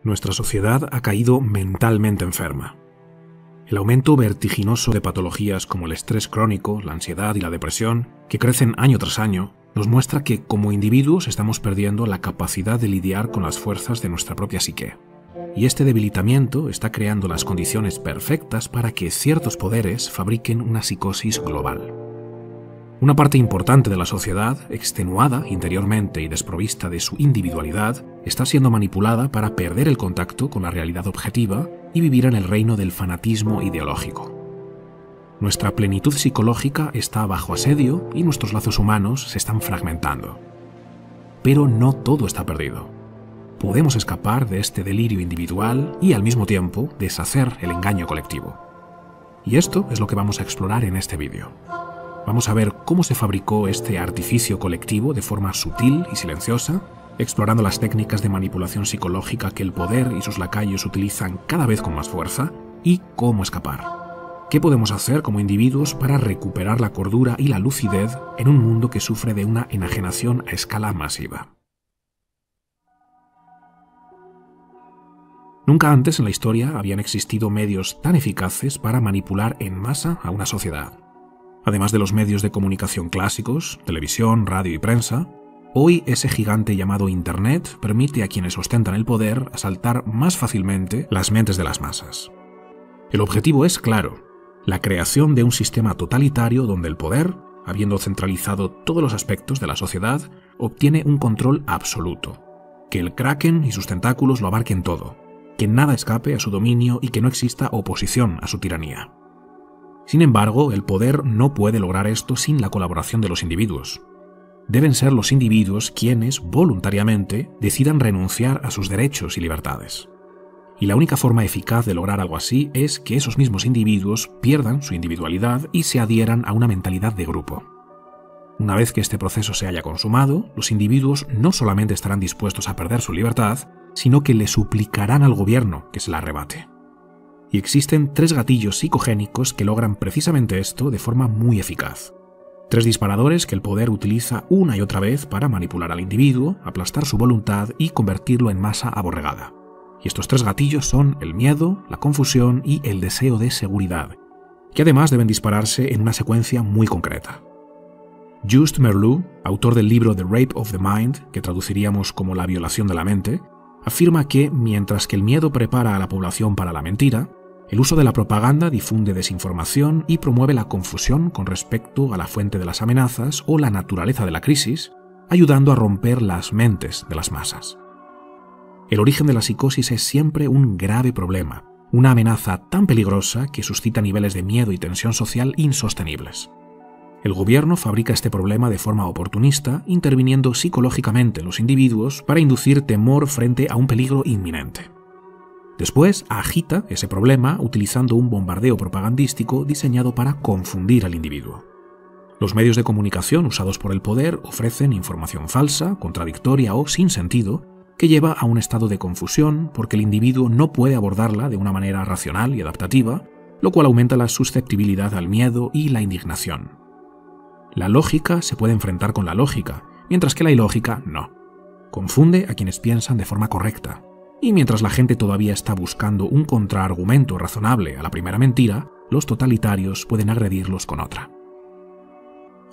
Nuestra sociedad ha caído mentalmente enferma. El aumento vertiginoso de patologías como el estrés crónico, la ansiedad y la depresión, que crecen año tras año, nos muestra que como individuos estamos perdiendo la capacidad de lidiar con las fuerzas de nuestra propia psique. Y este debilitamiento está creando las condiciones perfectas para que ciertos poderes fabriquen una psicosis global. Una parte importante de la sociedad, extenuada interiormente y desprovista de su individualidad, está siendo manipulada para perder el contacto con la realidad objetiva y vivir en el reino del fanatismo ideológico. Nuestra plenitud psicológica está bajo asedio y nuestros lazos humanos se están fragmentando. Pero no todo está perdido. Podemos escapar de este delirio individual y al mismo tiempo deshacer el engaño colectivo. Y esto es lo que vamos a explorar en este vídeo. Vamos a ver cómo se fabricó este artificio colectivo de forma sutil y silenciosa, explorando las técnicas de manipulación psicológica que el poder y sus lacayos utilizan cada vez con más fuerza, y cómo escapar. ¿Qué podemos hacer como individuos para recuperar la cordura y la lucidez en un mundo que sufre de una enajenación a escala masiva? Nunca antes en la historia habían existido medios tan eficaces para manipular en masa a una sociedad. Además de los medios de comunicación clásicos, televisión, radio y prensa, hoy ese gigante llamado Internet permite a quienes ostentan el poder asaltar más fácilmente las mentes de las masas. El objetivo es claro: la creación de un sistema totalitario donde el poder, habiendo centralizado todos los aspectos de la sociedad, obtiene un control absoluto, que el Kraken y sus tentáculos lo abarquen todo, que nada escape a su dominio y que no exista oposición a su tiranía. Sin embargo, el poder no puede lograr esto sin la colaboración de los individuos. Deben ser los individuos quienes, voluntariamente, decidan renunciar a sus derechos y libertades. Y la única forma eficaz de lograr algo así es que esos mismos individuos pierdan su individualidad y se adhieran a una mentalidad de grupo. Una vez que este proceso se haya consumado, los individuos no solamente estarán dispuestos a perder su libertad, sino que le suplicarán al gobierno que se la arrebate. Y existen 3 gatillos psicogénicos que logran precisamente esto de forma muy eficaz. 3 disparadores que el poder utiliza una y otra vez para manipular al individuo, aplastar su voluntad y convertirlo en masa aborregada. Y estos 3 gatillos son el miedo, la confusión y el deseo de seguridad, que además deben dispararse en una secuencia muy concreta. Just Merleau, autor del libro The Rape of the Mind, que traduciríamos como la violación de la mente, afirma que mientras que el miedo prepara a la población para la mentira, el uso de la propaganda difunde desinformación y promueve la confusión con respecto a la fuente de las amenazas o la naturaleza de la crisis, ayudando a romper las mentes de las masas. El origen de la psicosis es siempre un grave problema, una amenaza tan peligrosa que suscita niveles de miedo y tensión social insostenibles. El gobierno fabrica este problema de forma oportunista, interviniendo psicológicamente en los individuos para inducir temor frente a un peligro inminente. Después agita ese problema utilizando un bombardeo propagandístico diseñado para confundir al individuo. Los medios de comunicación usados por el poder ofrecen información falsa, contradictoria o sin sentido, que lleva a un estado de confusión porque el individuo no puede abordarla de una manera racional y adaptativa, lo cual aumenta la susceptibilidad al miedo y la indignación. La lógica se puede enfrentar con la lógica, mientras que la ilógica no. Confunde a quienes piensan de forma correcta. Y mientras la gente todavía está buscando un contraargumento razonable a la primera mentira, los totalitarios pueden agredirlos con otra.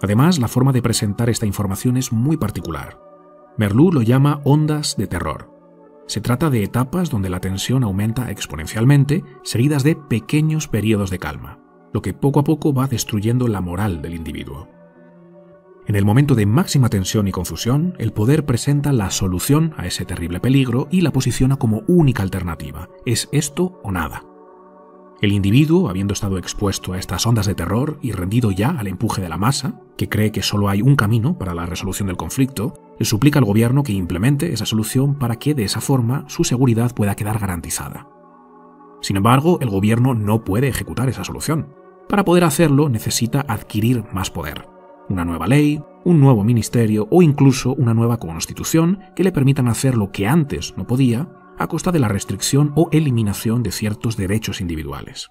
Además, la forma de presentar esta información es muy particular. Merleau lo llama ondas de terror. Se trata de etapas donde la tensión aumenta exponencialmente, seguidas de pequeños periodos de calma, lo que poco a poco va destruyendo la moral del individuo. En el momento de máxima tensión y confusión, el poder presenta la solución a ese terrible peligro y la posiciona como única alternativa. Es esto o nada. El individuo, habiendo estado expuesto a estas ondas de terror y rendido ya al empuje de la masa, que cree que solo hay un camino para la resolución del conflicto, le suplica al gobierno que implemente esa solución para que de esa forma su seguridad pueda quedar garantizada. Sin embargo, el gobierno no puede ejecutar esa solución. Para poder hacerlo necesita adquirir más poder. Una nueva ley, un nuevo ministerio o incluso una nueva constitución que le permitan hacer lo que antes no podía a costa de la restricción o eliminación de ciertos derechos individuales.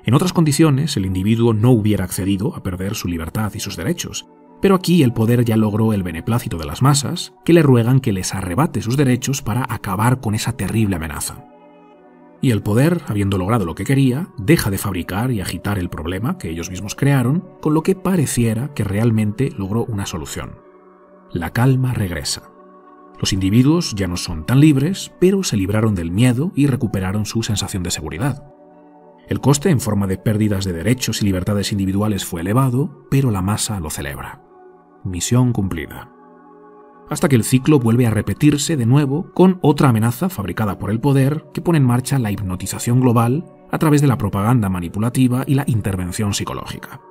En otras condiciones, el individuo no hubiera accedido a perder su libertad y sus derechos, Pero aquí el poder ya logró el beneplácito de las masas, que le ruegan que les arrebate sus derechos para acabar con esa terrible amenaza. Y el poder, habiendo logrado lo que quería, deja de fabricar y agitar el problema que ellos mismos crearon, con lo que pareciera que realmente logró una solución. La calma regresa. Los individuos ya no son tan libres, pero se libraron del miedo y recuperaron su sensación de seguridad. El coste en forma de pérdidas de derechos y libertades individuales fue elevado, pero la masa lo celebra. Misión cumplida. Hasta que el ciclo vuelve a repetirse de nuevo con otra amenaza fabricada por el poder que pone en marcha la hipnotización global a través de la propaganda manipulativa y la intervención psicológica.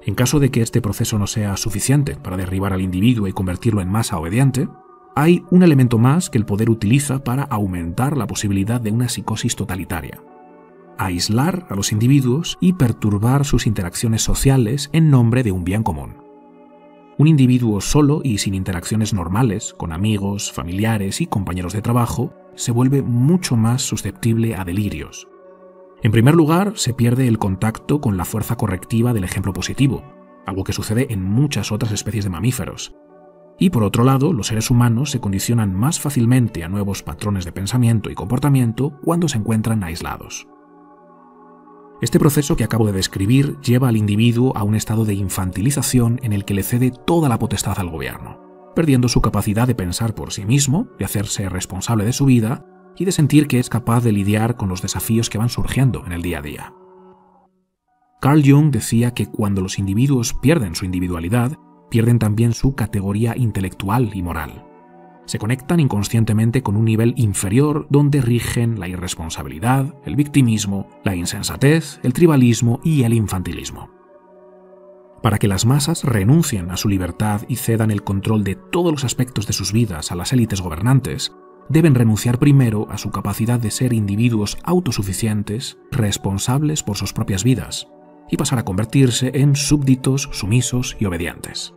En caso de que este proceso no sea suficiente para derribar al individuo y convertirlo en masa obediente, hay un elemento más que el poder utiliza para aumentar la posibilidad de una psicosis totalitaria: aislar a los individuos y perturbar sus interacciones sociales en nombre de un bien común. Un individuo solo y sin interacciones normales con amigos, familiares y compañeros de trabajo se vuelve mucho más susceptible a delirios. En primer lugar, se pierde el contacto con la fuerza correctiva del ejemplo positivo, algo que sucede en muchas otras especies de mamíferos. Y por otro lado, los seres humanos se condicionan más fácilmente a nuevos patrones de pensamiento y comportamiento cuando se encuentran aislados. Este proceso que acabo de describir lleva al individuo a un estado de infantilización en el que le cede toda la potestad al gobierno, perdiendo su capacidad de pensar por sí mismo, de hacerse responsable de su vida y de sentir que es capaz de lidiar con los desafíos que van surgiendo en el día a día. Carl Jung decía que cuando los individuos pierden su individualidad, pierden también su categoría intelectual y moral. Se conectan inconscientemente con un nivel inferior donde rigen la irresponsabilidad, el victimismo, la insensatez, el tribalismo y el infantilismo. Para que las masas renuncien a su libertad y cedan el control de todos los aspectos de sus vidas a las élites gobernantes, deben renunciar primero a su capacidad de ser individuos autosuficientes, responsables por sus propias vidas, y pasar a convertirse en súbditos, sumisos y obedientes.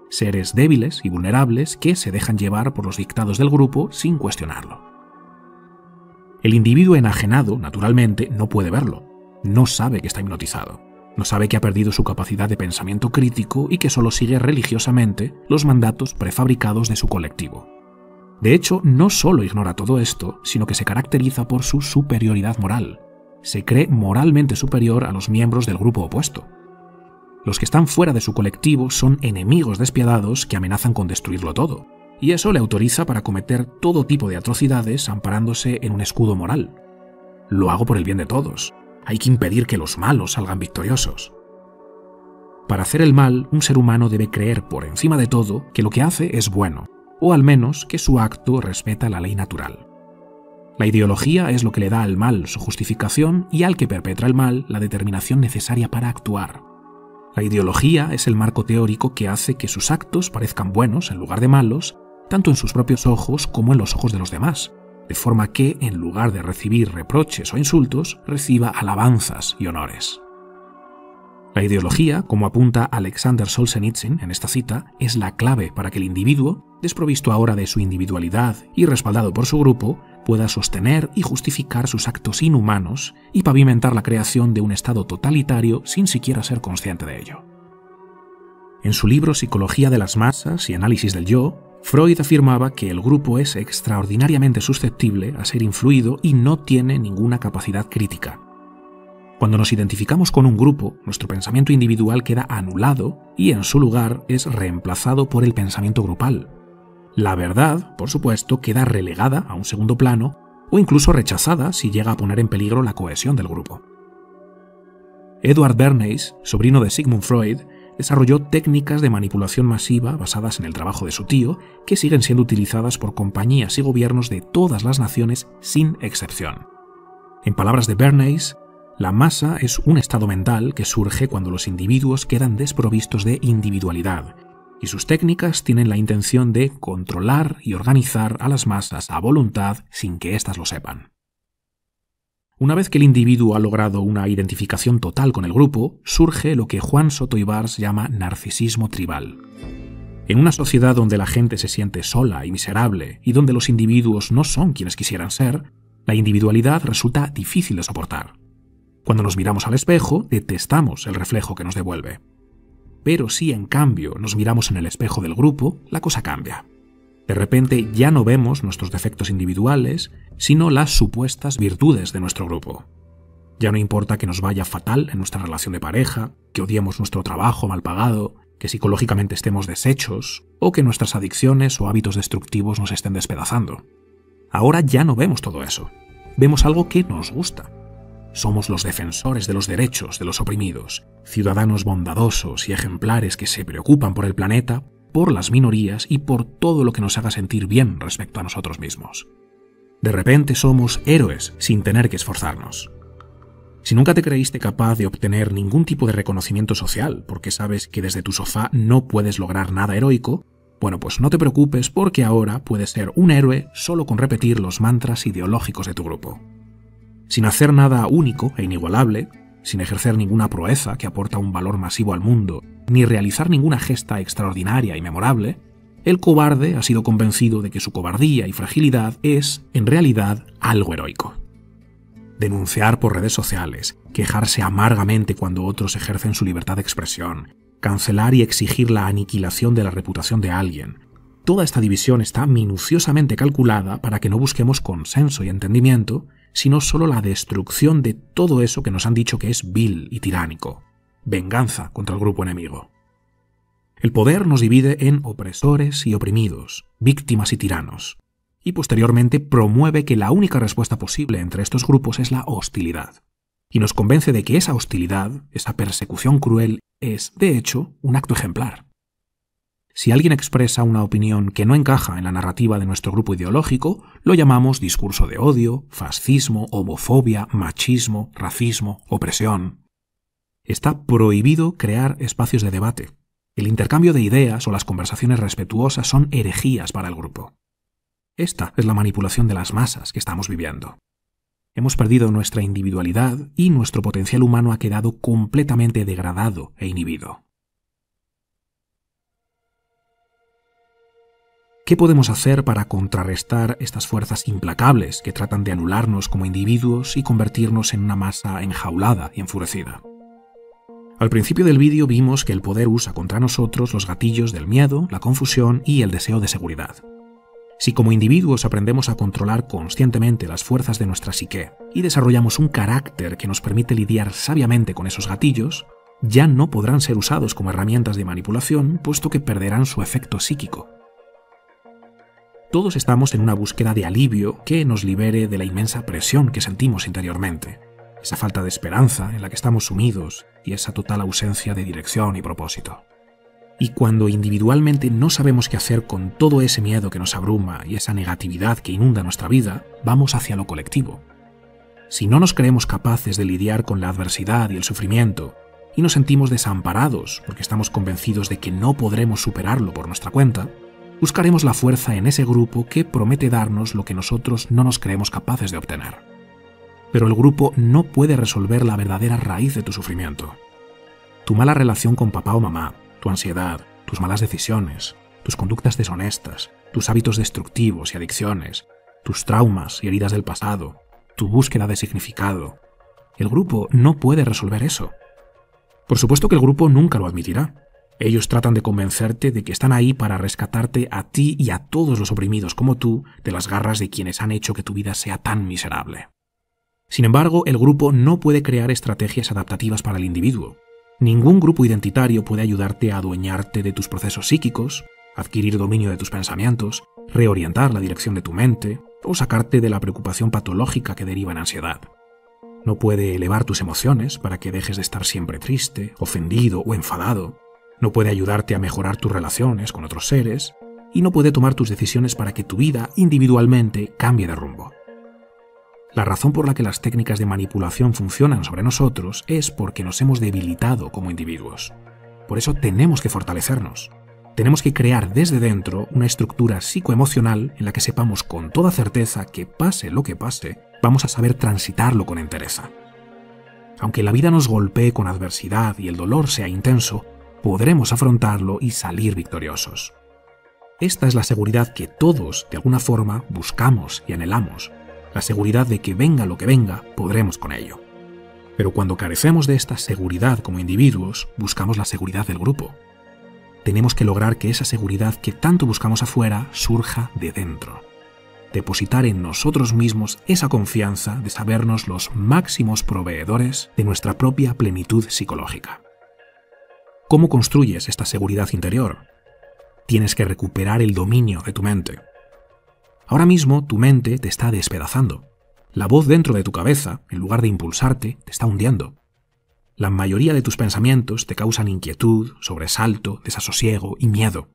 Seres débiles y vulnerables que se dejan llevar por los dictados del grupo sin cuestionarlo. El individuo enajenado, naturalmente, no puede verlo. No sabe que está hipnotizado. No sabe que ha perdido su capacidad de pensamiento crítico y que solo sigue religiosamente los mandatos prefabricados de su colectivo. De hecho, no solo ignora todo esto, sino que se caracteriza por su superioridad moral. Se cree moralmente superior a los miembros del grupo opuesto. Los que están fuera de su colectivo son enemigos despiadados que amenazan con destruirlo todo, y eso le autoriza para cometer todo tipo de atrocidades amparándose en un escudo moral. Lo hago por el bien de todos. Hay que impedir que los malos salgan victoriosos. Para hacer el mal, un ser humano debe creer por encima de todo que lo que hace es bueno, o al menos que su acto respeta la ley natural. La ideología es lo que le da al mal su justificación y al que perpetra el mal la determinación necesaria para actuar. La ideología es el marco teórico que hace que sus actos parezcan buenos en lugar de malos, tanto en sus propios ojos como en los ojos de los demás, de forma que, en lugar de recibir reproches o insultos, reciba alabanzas y honores. La ideología, como apunta Alexander Solzhenitsyn en esta cita, es la clave para que el individuo, desprovisto ahora de su individualidad y respaldado por su grupo, pueda sostener y justificar sus actos inhumanos y pavimentar la creación de un estado totalitario sin siquiera ser consciente de ello. En su libro Psicología de las masas y análisis del yo, Freud afirmaba que el grupo es extraordinariamente susceptible a ser influido y no tiene ninguna capacidad crítica. Cuando nos identificamos con un grupo, nuestro pensamiento individual queda anulado y en su lugar es reemplazado por el pensamiento grupal. La verdad, por supuesto, queda relegada a un segundo plano o incluso rechazada si llega a poner en peligro la cohesión del grupo. Edward Bernays, sobrino de Sigmund Freud, desarrolló técnicas de manipulación masiva basadas en el trabajo de su tío que siguen siendo utilizadas por compañías y gobiernos de todas las naciones sin excepción. En palabras de Bernays, la masa es un estado mental que surge cuando los individuos quedan desprovistos de individualidad, y sus técnicas tienen la intención de controlar y organizar a las masas a voluntad sin que éstas lo sepan. Una vez que el individuo ha logrado una identificación total con el grupo, surge lo que Juan Soto Ibars llama narcisismo tribal. En una sociedad donde la gente se siente sola y miserable y donde los individuos no son quienes quisieran ser, la individualidad resulta difícil de soportar. Cuando nos miramos al espejo, detestamos el reflejo que nos devuelve. Pero si en cambio nos miramos en el espejo del grupo, la cosa cambia. De repente ya no vemos nuestros defectos individuales, sino las supuestas virtudes de nuestro grupo. Ya no importa que nos vaya fatal en nuestra relación de pareja, que odiemos nuestro trabajo mal pagado, que psicológicamente estemos deshechos, o que nuestras adicciones o hábitos destructivos nos estén despedazando. Ahora ya no vemos todo eso. Vemos algo que nos gusta. Somos los defensores de los derechos de los oprimidos, ciudadanos bondadosos y ejemplares que se preocupan por el planeta, por las minorías y por todo lo que nos haga sentir bien respecto a nosotros mismos. De repente somos héroes sin tener que esforzarnos. Si nunca te creíste capaz de obtener ningún tipo de reconocimiento social porque sabes que desde tu sofá no puedes lograr nada heroico, bueno, pues no te preocupes porque ahora puedes ser un héroe solo con repetir los mantras ideológicos de tu grupo. Sin hacer nada único e inigualable, sin ejercer ninguna proeza que aporta un valor masivo al mundo, ni realizar ninguna gesta extraordinaria y memorable, el cobarde ha sido convencido de que su cobardía y fragilidad es, en realidad, algo heroico. Denunciar por redes sociales, quejarse amargamente cuando otros ejercen su libertad de expresión, cancelar y exigir la aniquilación de la reputación de alguien. Toda esta división está minuciosamente calculada para que no busquemos consenso y entendimiento, sino solo la destrucción de todo eso que nos han dicho que es vil y tiránico. Venganza contra el grupo enemigo. El poder nos divide en opresores y oprimidos, víctimas y tiranos, y posteriormente promueve que la única respuesta posible entre estos grupos es la hostilidad, y nos convence de que esa hostilidad, esa persecución cruel, es, de hecho, un acto ejemplar. Si alguien expresa una opinión que no encaja en la narrativa de nuestro grupo ideológico, lo llamamos discurso de odio, fascismo, homofobia, machismo, racismo, opresión. Está prohibido crear espacios de debate. El intercambio de ideas o las conversaciones respetuosas son herejías para el grupo. Esta es la manipulación de las masas que estamos viviendo. Hemos perdido nuestra individualidad y nuestro potencial humano ha quedado completamente degradado e inhibido. ¿Qué podemos hacer para contrarrestar estas fuerzas implacables que tratan de anularnos como individuos y convertirnos en una masa enjaulada y enfurecida? Al principio del vídeo vimos que el poder usa contra nosotros los gatillos del miedo, la confusión y el deseo de seguridad. Si como individuos aprendemos a controlar conscientemente las fuerzas de nuestra psique y desarrollamos un carácter que nos permite lidiar sabiamente con esos gatillos, ya no podrán ser usados como herramientas de manipulación, puesto que perderán su efecto psíquico. Todos estamos en una búsqueda de alivio que nos libere de la inmensa presión que sentimos interiormente, esa falta de esperanza en la que estamos sumidos y esa total ausencia de dirección y propósito. Y cuando individualmente no sabemos qué hacer con todo ese miedo que nos abruma y esa negatividad que inunda nuestra vida, vamos hacia lo colectivo. Si no nos creemos capaces de lidiar con la adversidad y el sufrimiento, y nos sentimos desamparados porque estamos convencidos de que no podremos superarlo por nuestra cuenta, buscaremos la fuerza en ese grupo que promete darnos lo que nosotros no nos creemos capaces de obtener. Pero el grupo no puede resolver la verdadera raíz de tu sufrimiento. Tu mala relación con papá o mamá, tu ansiedad, tus malas decisiones, tus conductas deshonestas, tus hábitos destructivos y adicciones, tus traumas y heridas del pasado, tu búsqueda de significado. El grupo no puede resolver eso. Por supuesto que el grupo nunca lo admitirá. Ellos tratan de convencerte de que están ahí para rescatarte a ti y a todos los oprimidos como tú de las garras de quienes han hecho que tu vida sea tan miserable. Sin embargo, el grupo no puede crear estrategias adaptativas para el individuo. Ningún grupo identitario puede ayudarte a adueñarte de tus procesos psíquicos, adquirir dominio de tus pensamientos, reorientar la dirección de tu mente o sacarte de la preocupación patológica que deriva en ansiedad. No puede elevar tus emociones para que dejes de estar siempre triste, ofendido o enfadado. No puede ayudarte a mejorar tus relaciones con otros seres y no puede tomar tus decisiones para que tu vida individualmente cambie de rumbo. La razón por la que las técnicas de manipulación funcionan sobre nosotros es porque nos hemos debilitado como individuos. Por eso tenemos que fortalecernos. Tenemos que crear desde dentro una estructura psicoemocional en la que sepamos con toda certeza que pase lo que pase, vamos a saber transitarlo con entereza. Aunque la vida nos golpee con adversidad y el dolor sea intenso, podremos afrontarlo y salir victoriosos. Esta es la seguridad que todos, de alguna forma, buscamos y anhelamos. La seguridad de que venga lo que venga, podremos con ello. Pero cuando carecemos de esta seguridad como individuos, buscamos la seguridad del grupo. Tenemos que lograr que esa seguridad que tanto buscamos afuera surja de dentro. Depositar en nosotros mismos esa confianza de sabernos los máximos proveedores de nuestra propia plenitud psicológica. ¿Cómo construyes esta seguridad interior? Tienes que recuperar el dominio de tu mente. Ahora mismo tu mente te está despedazando. La voz dentro de tu cabeza, en lugar de impulsarte, te está hundiendo. La mayoría de tus pensamientos te causan inquietud, sobresalto, desasosiego y miedo.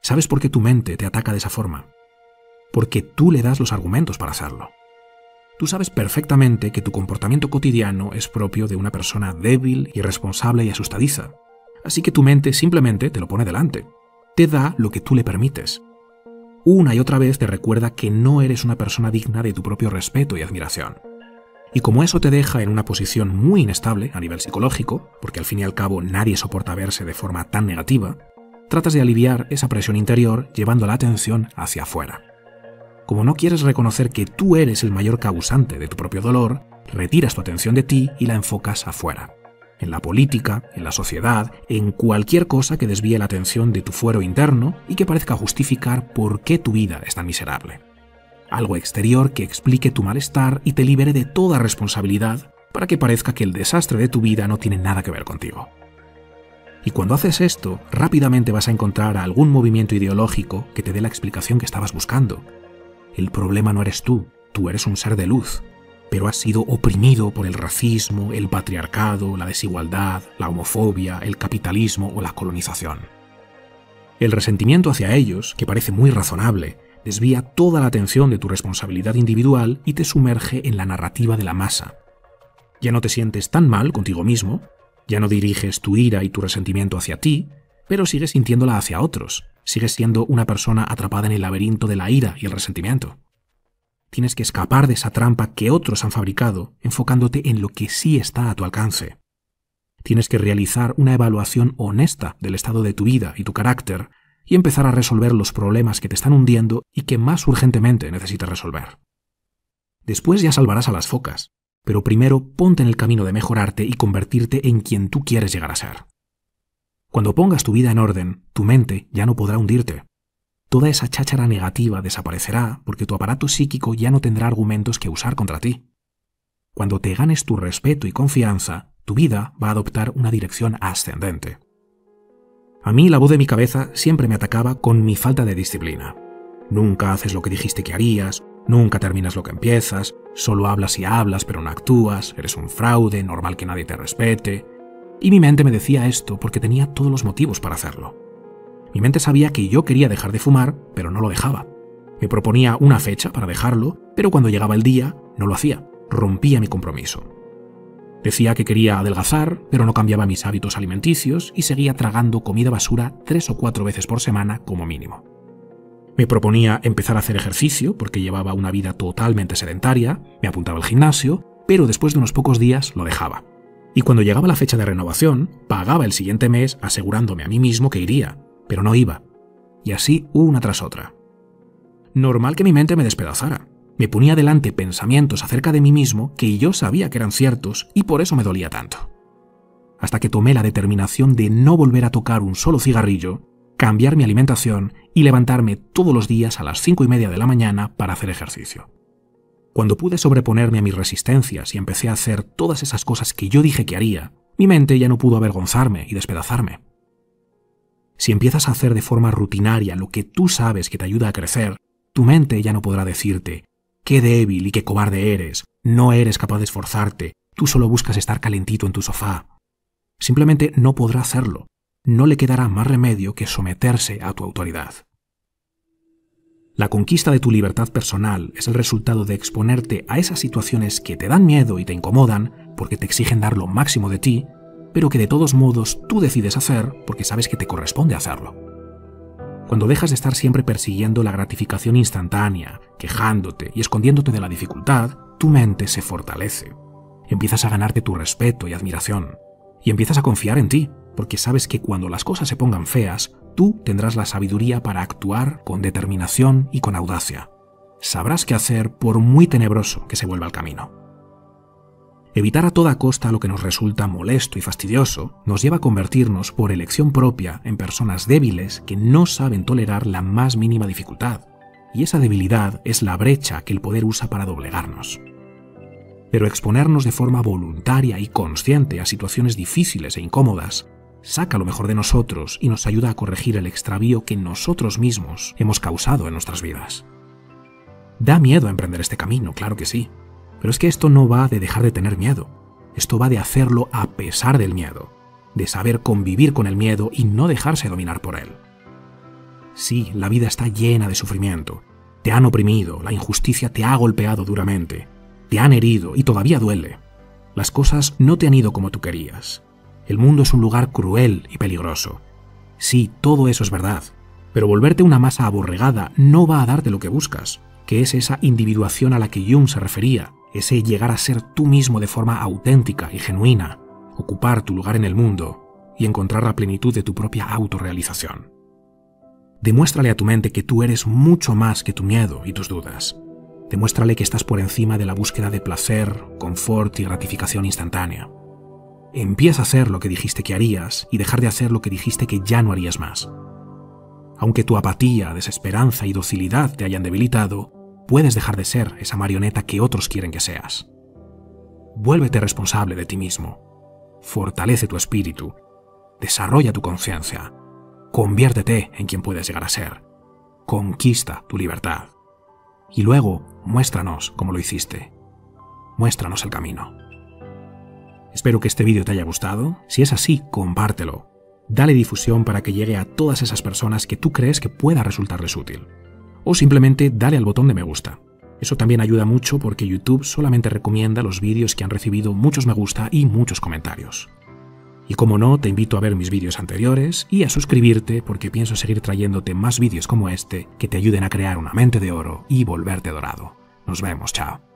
¿Sabes por qué tu mente te ataca de esa forma? Porque tú le das los argumentos para hacerlo. Tú sabes perfectamente que tu comportamiento cotidiano es propio de una persona débil, irresponsable y asustadiza. Así que tu mente simplemente te lo pone delante. Te da lo que tú le permites. Una y otra vez te recuerda que no eres una persona digna de tu propio respeto y admiración. Y como eso te deja en una posición muy inestable a nivel psicológico, porque al fin y al cabo nadie soporta verse de forma tan negativa, tratas de aliviar esa presión interior llevando la atención hacia afuera. Como no quieres reconocer que tú eres el mayor causante de tu propio dolor, retiras tu atención de ti y la enfocas afuera. En la política, en la sociedad, en cualquier cosa que desvíe la atención de tu fuero interno y que parezca justificar por qué tu vida es tan miserable. Algo exterior que explique tu malestar y te libere de toda responsabilidad para que parezca que el desastre de tu vida no tiene nada que ver contigo. Y cuando haces esto, rápidamente vas a encontrar algún movimiento ideológico que te dé la explicación que estabas buscando. El problema no eres tú eres un ser de luz, pero has sido oprimido por el racismo, el patriarcado, la desigualdad, la homofobia, el capitalismo o la colonización. El resentimiento hacia ellos, que parece muy razonable, desvía toda la atención de tu responsabilidad individual y te sumerge en la narrativa de la masa. Ya no te sientes tan mal contigo mismo, ya no diriges tu ira y tu resentimiento hacia ti, pero sigues sintiéndola hacia otros, sigues siendo una persona atrapada en el laberinto de la ira y el resentimiento. Tienes que escapar de esa trampa que otros han fabricado, enfocándote en lo que sí está a tu alcance. Tienes que realizar una evaluación honesta del estado de tu vida y tu carácter y empezar a resolver los problemas que te están hundiendo y que más urgentemente necesitas resolver. Después ya salvarás a las focas, pero primero ponte en el camino de mejorarte y convertirte en quien tú quieres llegar a ser. Cuando pongas tu vida en orden, tu mente ya no podrá hundirte. Toda esa cháchara negativa desaparecerá porque tu aparato psíquico ya no tendrá argumentos que usar contra ti. Cuando te ganes tu respeto y confianza, tu vida va a adoptar una dirección ascendente. A mí la voz de mi cabeza siempre me atacaba con mi falta de disciplina. Nunca haces lo que dijiste que harías, nunca terminas lo que empiezas, solo hablas y hablas pero no actúas, eres un fraude, normal que nadie te respete. Y mi mente me decía esto porque tenía todos los motivos para hacerlo. Mi mente sabía que yo quería dejar de fumar, pero no lo dejaba. Me proponía una fecha para dejarlo, pero cuando llegaba el día, no lo hacía, rompía mi compromiso. Decía que quería adelgazar, pero no cambiaba mis hábitos alimenticios y seguía tragando comida basura 3 o 4 veces por semana como mínimo. Me proponía empezar a hacer ejercicio porque llevaba una vida totalmente sedentaria, me apuntaba al gimnasio, pero después de unos pocos días lo dejaba. Y cuando llegaba la fecha de renovación, pagaba el siguiente mes asegurándome a mí mismo que iría, pero no iba. Y así una tras otra. Normal que mi mente me despedazara. Me ponía delante pensamientos acerca de mí mismo que yo sabía que eran ciertos y por eso me dolía tanto. Hasta que tomé la determinación de no volver a tocar un solo cigarrillo, cambiar mi alimentación y levantarme todos los días a las 5:30 de la mañana para hacer ejercicio. Cuando pude sobreponerme a mis resistencias y empecé a hacer todas esas cosas que yo dije que haría, mi mente ya no pudo avergonzarme y despedazarme. Si empiezas a hacer de forma rutinaria lo que tú sabes que te ayuda a crecer, tu mente ya no podrá decirte «qué débil y qué cobarde eres, no eres capaz de esforzarte, tú solo buscas estar calentito en tu sofá». Simplemente no podrá hacerlo, no le quedará más remedio que someterse a tu autoridad. La conquista de tu libertad personal es el resultado de exponerte a esas situaciones que te dan miedo y te incomodan porque te exigen dar lo máximo de ti, pero que de todos modos tú decides hacer porque sabes que te corresponde hacerlo. Cuando dejas de estar siempre persiguiendo la gratificación instantánea, quejándote y escondiéndote de la dificultad, tu mente se fortalece. Empiezas a ganarte tu respeto y admiración. Y empiezas a confiar en ti, porque sabes que cuando las cosas se pongan feas, tú tendrás la sabiduría para actuar con determinación y con audacia. Sabrás qué hacer por muy tenebroso que se vuelva el camino. Evitar a toda costa lo que nos resulta molesto y fastidioso nos lleva a convertirnos por elección propia en personas débiles que no saben tolerar la más mínima dificultad, y esa debilidad es la brecha que el poder usa para doblegarnos. Pero exponernos de forma voluntaria y consciente a situaciones difíciles e incómodas saca lo mejor de nosotros y nos ayuda a corregir el extravío que nosotros mismos hemos causado en nuestras vidas. Da miedo emprender este camino, claro que sí, pero es que esto no va de dejar de tener miedo, esto va de hacerlo a pesar del miedo, de saber convivir con el miedo y no dejarse dominar por él. Sí, la vida está llena de sufrimiento, te han oprimido, la injusticia te ha golpeado duramente, te han herido y todavía duele. Las cosas no te han ido como tú querías. El mundo es un lugar cruel y peligroso. Sí, todo eso es verdad, pero volverte una masa aborregada no va a darte lo que buscas, que es esa individuación a la que Jung se refería, ese llegar a ser tú mismo de forma auténtica y genuina, ocupar tu lugar en el mundo y encontrar la plenitud de tu propia autorrealización. Demuéstrale a tu mente que tú eres mucho más que tu miedo y tus dudas. Demuéstrale que estás por encima de la búsqueda de placer, confort y gratificación instantánea. Empieza a hacer lo que dijiste que harías y dejar de hacer lo que dijiste que ya no harías más. Aunque tu apatía, desesperanza y docilidad te hayan debilitado, puedes dejar de ser esa marioneta que otros quieren que seas. Vuélvete responsable de ti mismo. Fortalece tu espíritu. Desarrolla tu conciencia. Conviértete en quien puedes llegar a ser. Conquista tu libertad. Y luego, muéstranos cómo lo hiciste. Muéstranos el camino. Espero que este vídeo te haya gustado. Si es así, compártelo. Dale difusión para que llegue a todas esas personas que tú crees que pueda resultarles útil. O simplemente dale al botón de me gusta. Eso también ayuda mucho porque YouTube solamente recomienda los vídeos que han recibido muchos me gusta y muchos comentarios. Y como no, te invito a ver mis vídeos anteriores y a suscribirte porque pienso seguir trayéndote más vídeos como este que te ayuden a crear una mente de oro y volverte dorado. Nos vemos, chao.